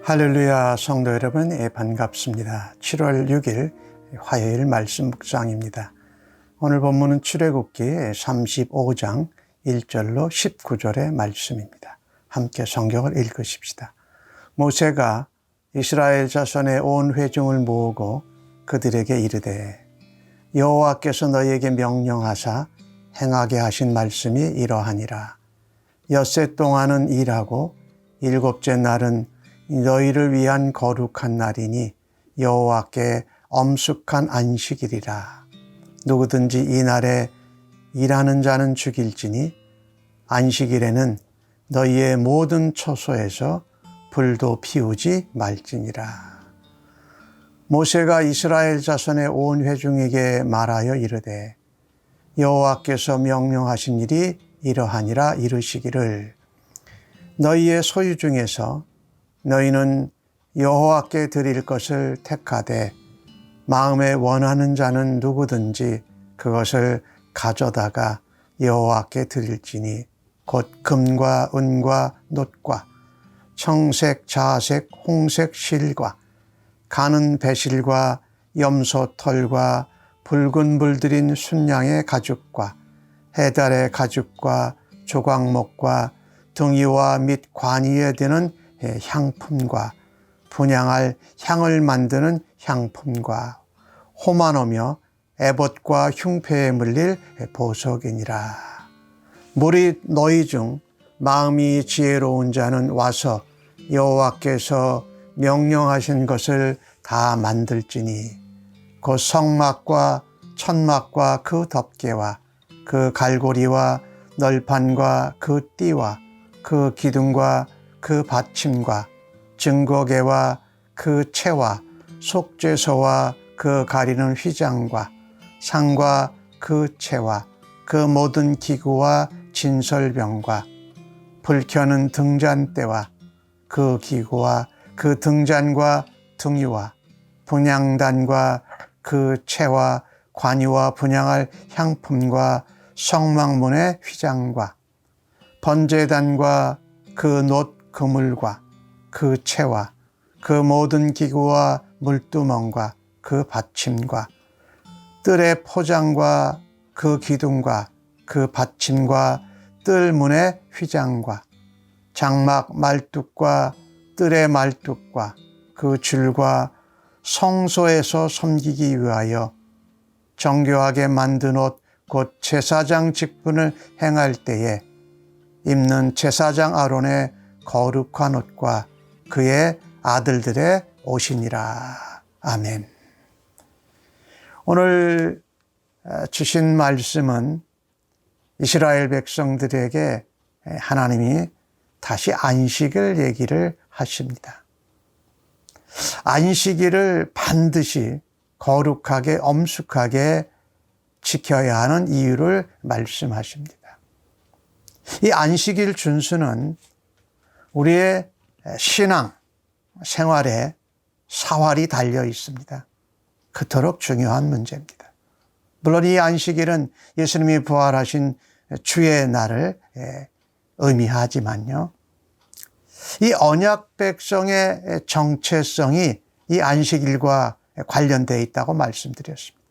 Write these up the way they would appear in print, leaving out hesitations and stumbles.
할렐루야 성도 여러분, 반갑습니다. 7월 6일 화요일 말씀 묵상입니다. 오늘 본문은 출애굽기 35장 1절로 19절의 말씀입니다. 함께 성경을 읽으십시다. 모세가 이스라엘 자손의 온 회중을 모으고 그들에게 이르되 여호와께서 너희에게 명령하사 행하게 하신 말씀이 이러하니라. 엿새 동안은 일하고 일곱째 날은 너희를 위한 거룩한 날이니 여호와께 엄숙한 안식일이라. 누구든지 이 날에 일하는 자는 죽일지니 안식일에는 너희의 모든 처소에서 불도 피우지 말지니라. 모세가 이스라엘 자손의 온 회중에게 말하여 이르되 여호와께서 명령하신 일이 이러하니라. 이르시기를 너희의 소유 중에서 너희는 여호와께 드릴 것을 택하되 마음에 원하는 자는 누구든지 그것을 가져다가 여호와께 드릴지니 곧 금과 은과 놋과 청색, 자색, 홍색 실과 가는 배실과 염소 털과 붉은 물들인 순양의 가죽과 해달의 가죽과 조각목과 등이와 및 관이에 드는 향품과 분향할 향을 만드는 향품과 호마노며 에봇과 흉패에 물릴 보석이니라. 무리 너희 중 마음이 지혜로운 자는 와서 여호와께서 명령하신 것을 다 만들지니 곧 성막과 천막과 그 덮개와 그 갈고리와 널판과 그 띠와 그 기둥과 그 받침과 증거계와 그 채와 속죄소와 그 가리는 휘장과 상과 그 채와 그 모든 기구와 진설병과 불 켜는 등잔대와 그 기구와 그 등잔과 등유와 분향단과 그 채와 관유와 분향할 향품과 성막문의 휘장과 번제단과 그 놋 그물과 그 채와 그 모든 기구와 물두멍과 그 받침과 뜰의 포장과 그 기둥과 그 받침과 뜰문의 휘장과 장막 말뚝과 뜰의 말뚝과 그 줄과 성소에서 섬기기 위하여 정교하게 만든 옷 곧 제사장 직분을 행할 때에 입는 제사장 아론의 거룩한 옷과 그의 아들들의 옷이니라. 아멘. 오늘 주신 말씀은 이스라엘 백성들에게 하나님이 다시 안식일 얘기를 하십니다. 안식일을 반드시 거룩하게 엄숙하게 지켜야 하는 이유를 말씀하십니다. 이 안식일 준수는 우리의 신앙, 생활에 사활이 달려 있습니다. 그토록 중요한 문제입니다. 물론 이 안식일은 예수님이 부활하신 주의 날을 의미하지만요. 이 언약 백성의 정체성이 이 안식일과 관련되어 있다고 말씀드렸습니다.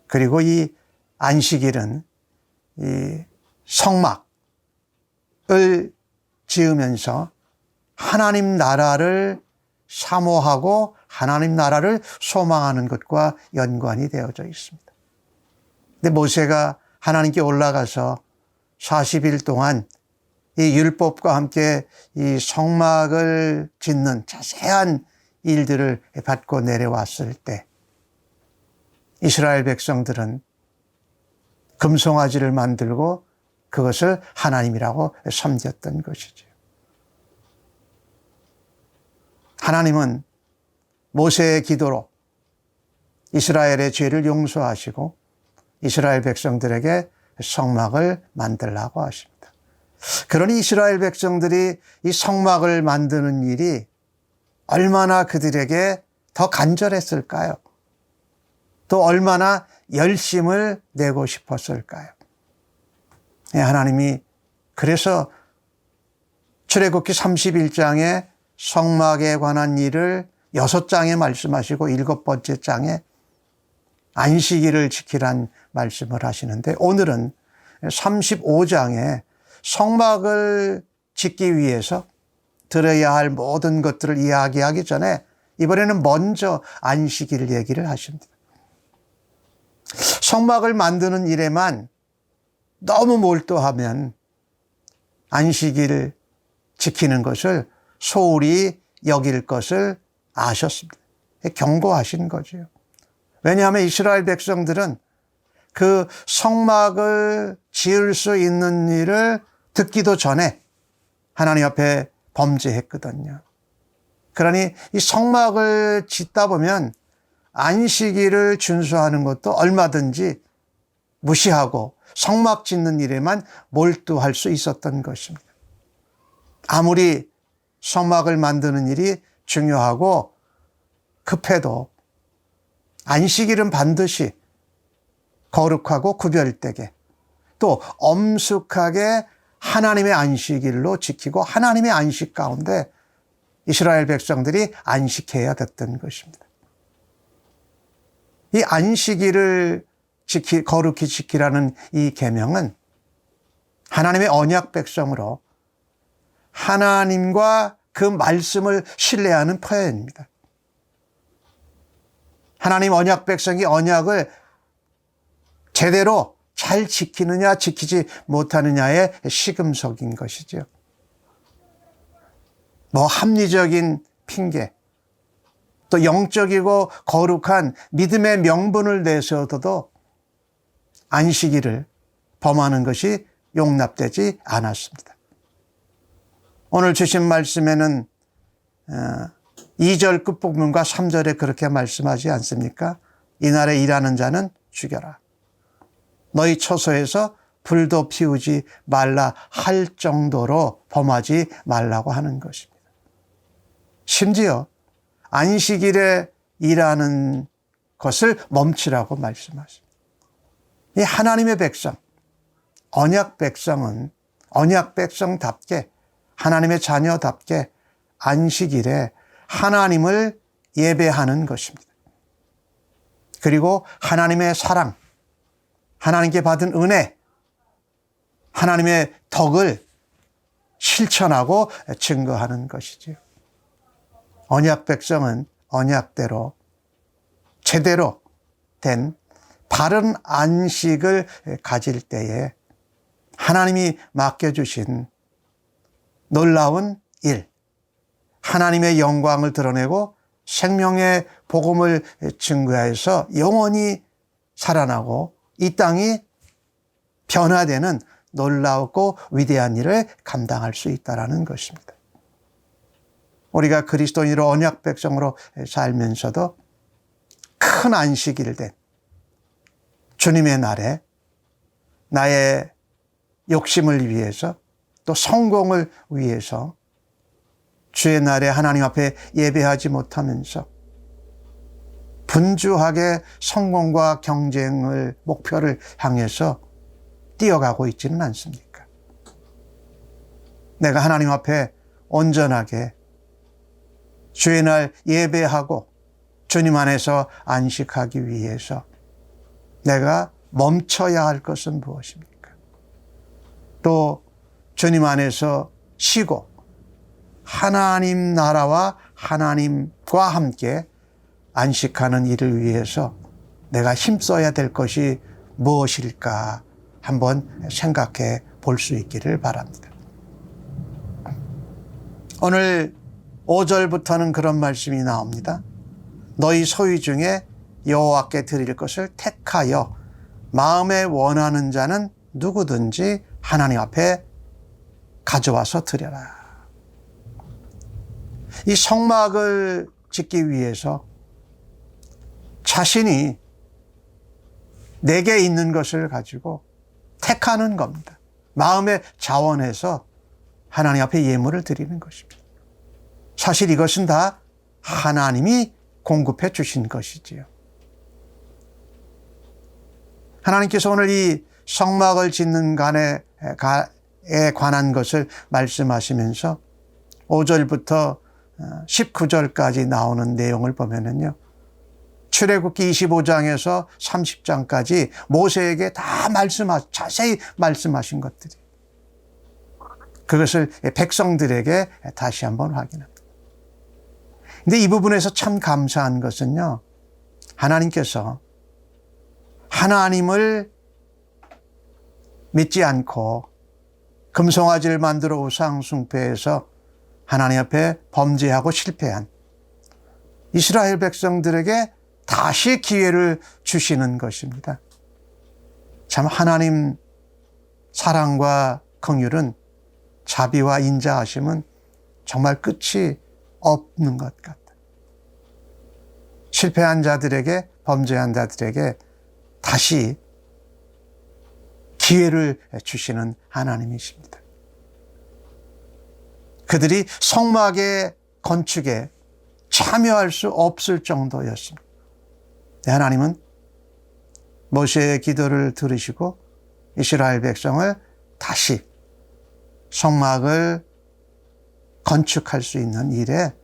그리고 이 안식일은 이 성막을 지으면서 하나님 나라를 사모하고 하나님 나라를 소망하는 것과 연관이 되어져 있습니다. 근데 모세가 하나님께 올라가서 40일 동안 이 율법과 함께 이 성막을 짓는 자세한 일들을 받고 내려왔을 때 이스라엘 백성들은 금송아지를 만들고 그것을 하나님이라고 섬겼던 것이죠. 하나님은 모세의 기도로 이스라엘의 죄를 용서하시고 이스라엘 백성들에게 성막을 만들라고 하십니다. 그러니 이스라엘 백성들이 이 성막을 만드는 일이 얼마나 그들에게 더 간절했을까요? 또 얼마나 열심을 내고 싶었을까요? 하나님이 그래서 출애굽기 31장에 성막에 관한 일을 6장에 말씀하시고 7번째 장에 안식일을 지키란 말씀을 하시는데, 오늘은 35장에 성막을 짓기 위해서 들어야 할 모든 것들을 이야기하기 전에 이번에는 먼저 안식일 얘기를 하십니다. 성막을 만드는 일에만 너무 몰두하면 안식일 지키는 것을 소홀히 여길 것을 아셨습니다. 경고하신 거죠. 왜냐하면 이스라엘 백성들은 그 성막을 지을 수 있는 일을 듣기도 전에 하나님 앞에 범죄했거든요. 그러니 이 성막을 짓다 보면 안식일을 준수하는 것도 얼마든지 무시하고 성막 짓는 일에만 몰두할 수 있었던 것입니다. 아무리 성막을 만드는 일이 중요하고 급해도 안식일은 반드시 거룩하고 구별되게, 또 엄숙하게 하나님의 안식일로 지키고 하나님의 안식 가운데 이스라엘 백성들이 안식해야 됐던 것입니다. 이 안식일을 거룩히 지키라는 이 계명은 하나님의 언약 백성으로 하나님과 그 말씀을 신뢰하는 표현입니다. 하나님 언약 백성이 언약을 제대로 잘 지키느냐 지키지 못하느냐의 시금석인 것이죠. 합리적인 핑계, 또 영적이고 거룩한 믿음의 명분을 내세워도 안식일을 범하는 것이 용납되지 않았습니다. 오늘 주신 말씀에는 2절 끝부분과 3절에 그렇게 말씀하지 않습니까? 이날에 일하는 자는 죽여라. 너희 처소에서 불도 피우지 말라 할 정도로 범하지 말라고 하는 것입니다. 심지어 안식일에 일하는 것을 멈추라고 말씀하십니다. 이 하나님의 백성, 언약 백성은 언약 백성답게, 하나님의 자녀답게 안식일에 하나님을 예배하는 것입니다. 그리고 하나님의 사랑, 하나님께 받은 은혜, 하나님의 덕을 실천하고 증거하는 것이지요. 언약 백성은 언약대로 제대로 된 바른 안식을 가질 때에 하나님이 맡겨주신 놀라운 일, 하나님의 영광을 드러내고 생명의 복음을 증거해서 영원히 살아나고 이 땅이 변화되는 놀라웠고 위대한 일을 감당할 수 있다는 것입니다. 우리가 그리스도인으로 언약 백성으로 살면서도 큰 안식일 된 주님의 날에 나의 욕심을 위해서 또 성공을 위해서 주의 날에 하나님 앞에 예배하지 못하면서 분주하게 성공과 경쟁을 목표를 향해서 뛰어가고 있지는 않습니까? 내가 하나님 앞에 온전하게 주의 날 예배하고 주님 안에서 안식하기 위해서 내가 멈춰야 할 것은 무엇입니까? 또 주님 안에서 쉬고 하나님 나라와 하나님과 함께 안식하는 일을 위해서 내가 힘써야 될 것이 무엇일까 한번 생각해 볼 수 있기를 바랍니다. 오늘 5절부터는 그런 말씀이 나옵니다. 너희 소유 중에 여호와께 드릴 것을 택하여 마음에 원하는 자는 누구든지 하나님 앞에 가져와서 드려라. 이 성막을 짓기 위해서 자신이 내게 있는 것을 가지고 택하는 겁니다. 마음에 자원해서 하나님 앞에 예물을 드리는 것입니다. 사실 이것은 다 하나님이 공급해 주신 것이지요. 하나님께서 오늘 이 성막을 짓는 간에 관한 것을 말씀하시면서 5절부터 19절까지 나오는 내용을 보면은요, 출애굽기 25장에서 30장까지 모세에게 다 자세히 말씀하신 것들이, 그것을 백성들에게 다시 한번 확인합니다. 근데 이 부분에서 참 감사한 것은요, 하나님께서 하나님을 믿지 않고 금송아지를 만들어 우상 숭배해서 하나님 앞에 범죄하고 실패한 이스라엘 백성들에게 다시 기회를 주시는 것입니다. 참 하나님 사랑과 긍휼은, 자비와 인자하심은 정말 끝이 없는 것 같다. 실패한 자들에게, 범죄한 자들에게 다시 기회를 주시는 하나님이십니다. 그들이 성막의 건축에 참여할 수 없을 정도였습니다. 하나님은 모세의 기도를 들으시고 이스라엘 백성을 다시 성막을 건축할 수 있는 일에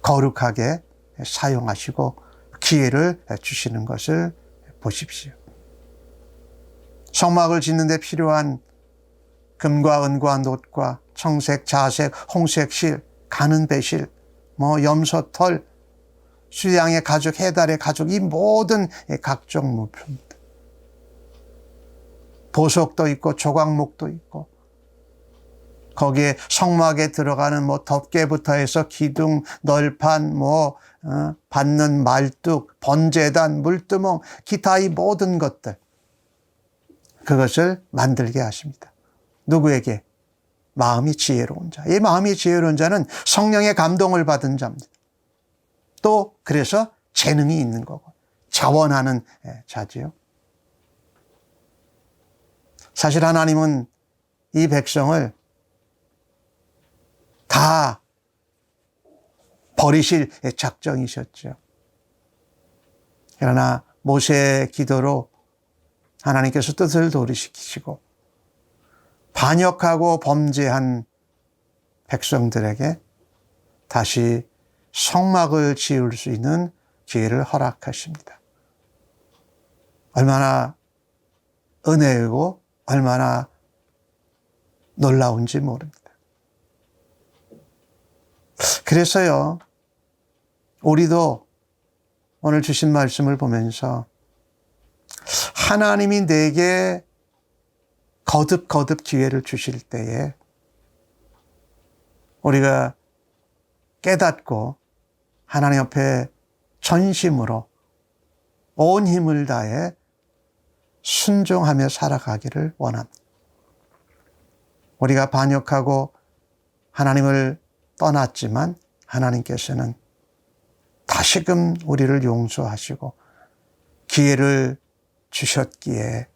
거룩하게 사용하시고 기회를 주시는 것을 보십시오. 성막을 짓는 데 필요한 금과 은과 놋과 청색, 자색, 홍색 실, 가는 배실, 염소털, 수양의 가죽, 해달의 가죽, 이 모든 각종 물품들, 보석도 있고 조각목도 있고, 거기에 성막에 들어가는 덮개부터 해서 기둥, 널판, 받는 말뚝, 번제단, 물두멍, 기타 이 모든 것들, 그것을 만들게 하십니다. 누구에게? 마음이 지혜로운 자. 이 마음이 지혜로운 자는 성령의 감동을 받은 자입니다. 또 그래서 재능이 있는 거고 자원하는 자지요. 사실 하나님은 이 백성을 다 버리실 작정이셨죠. 그러나 모세의 기도로 하나님께서 뜻을 도리시키시고 반역하고 범죄한 백성들에게 다시 성막을 지을 수 있는 기회를 허락하십니다. 얼마나 은혜이고 얼마나 놀라운지 모릅니다. 그래서요, 우리도 오늘 주신 말씀을 보면서 하나님이 내게 거듭 기회를 주실 때에 우리가 깨닫고 하나님 앞에 전심으로 온 힘을 다해 순종하며 살아가기를 원합니다. 우리가 반역하고 하나님을 떠났지만 하나님께서는 다시금 우리를 용서하시고 기회를 주셨기에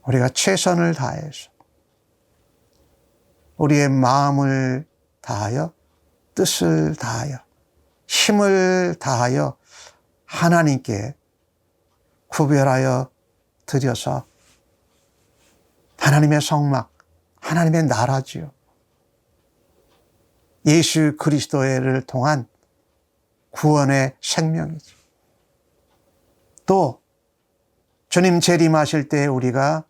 우리가 최선을 다해서 우리의 마음을 다하여 뜻을 다하여 힘을 다하여 하나님께 구별하여 드려서 하나님의 성막, 하나님의 나라지요. 예수 그리스도를 통한 구원의 생명이죠. 또 주님 재림하실 때 우리가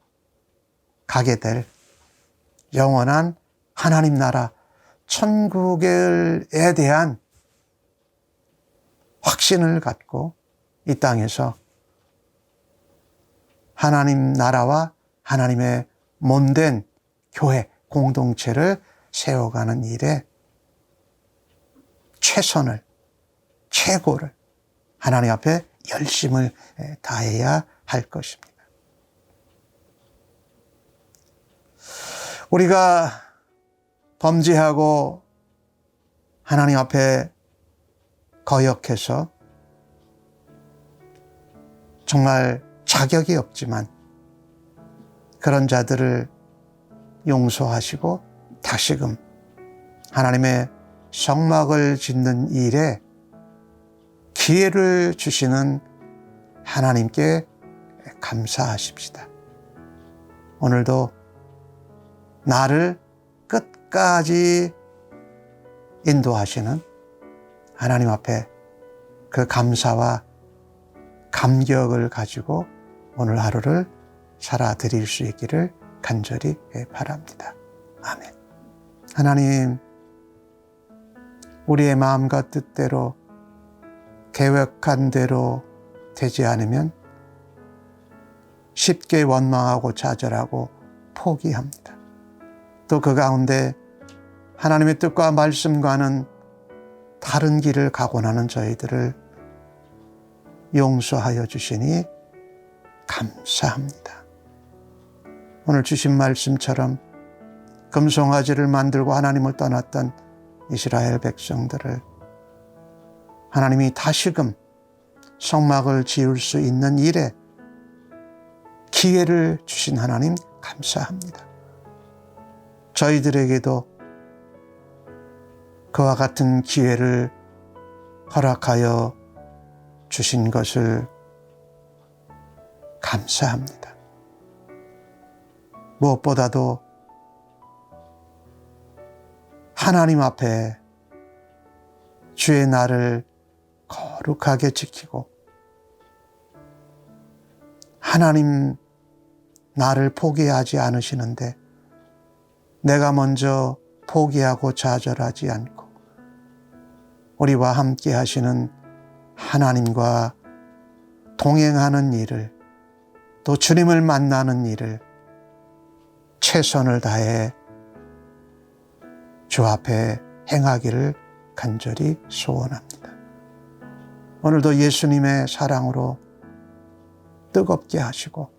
가게 될 영원한 하나님 나라 천국에 대한 확신을 갖고 이 땅에서 하나님 나라와 하나님의 몸된 교회 공동체를 세워가는 일에 최선을, 최고를 하나님 앞에 열심을 다해야 할 것입니다. 우리가 범죄하고 하나님 앞에 거역해서 정말 자격이 없지만 그런 자들을 용서하시고 다시금 하나님의 성막을 짓는 일에 기회를 주시는 하나님께 감사하십시다. 오늘도 나를 끝까지 인도하시는 하나님 앞에 그 감사와 감격을 가지고 오늘 하루를 살아드릴 수 있기를 간절히 바랍니다. 아멘. 하나님, 우리의 마음과 뜻대로 계획한 대로 되지 않으면 쉽게 원망하고 좌절하고 포기합니다. 또 그 가운데 하나님의 뜻과 말씀과는 다른 길을 가곤 하는 저희들을 용서하여 주시니 감사합니다. 오늘 주신 말씀처럼 금송아지를 만들고 하나님을 떠났던 이스라엘 백성들을 하나님이 다시금 성막을 지을 수 있는 일에 기회를 주신 하나님 감사합니다. 저희들에게도 그와 같은 기회를 허락하여 주신 것을 감사합니다. 무엇보다도 하나님 앞에 주의 날을 거룩하게 지키고 하나님 나를 포기하지 않으시는데 내가 먼저 포기하고 좌절하지 않고 우리와 함께 하시는 하나님과 동행하는 일을 또 주님을 만나는 일을 최선을 다해 주 앞에 행하기를 간절히 소원합니다. 오늘도 예수님의 사랑으로 뜨겁게 하시고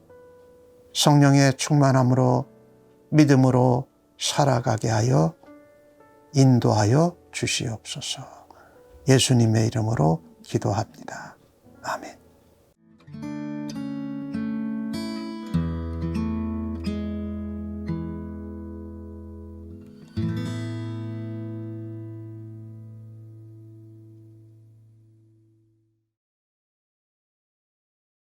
성령의 충만함으로 믿음으로 살아가게 하여 인도하여 주시옵소서. 예수님의 이름으로 기도합니다. 아멘.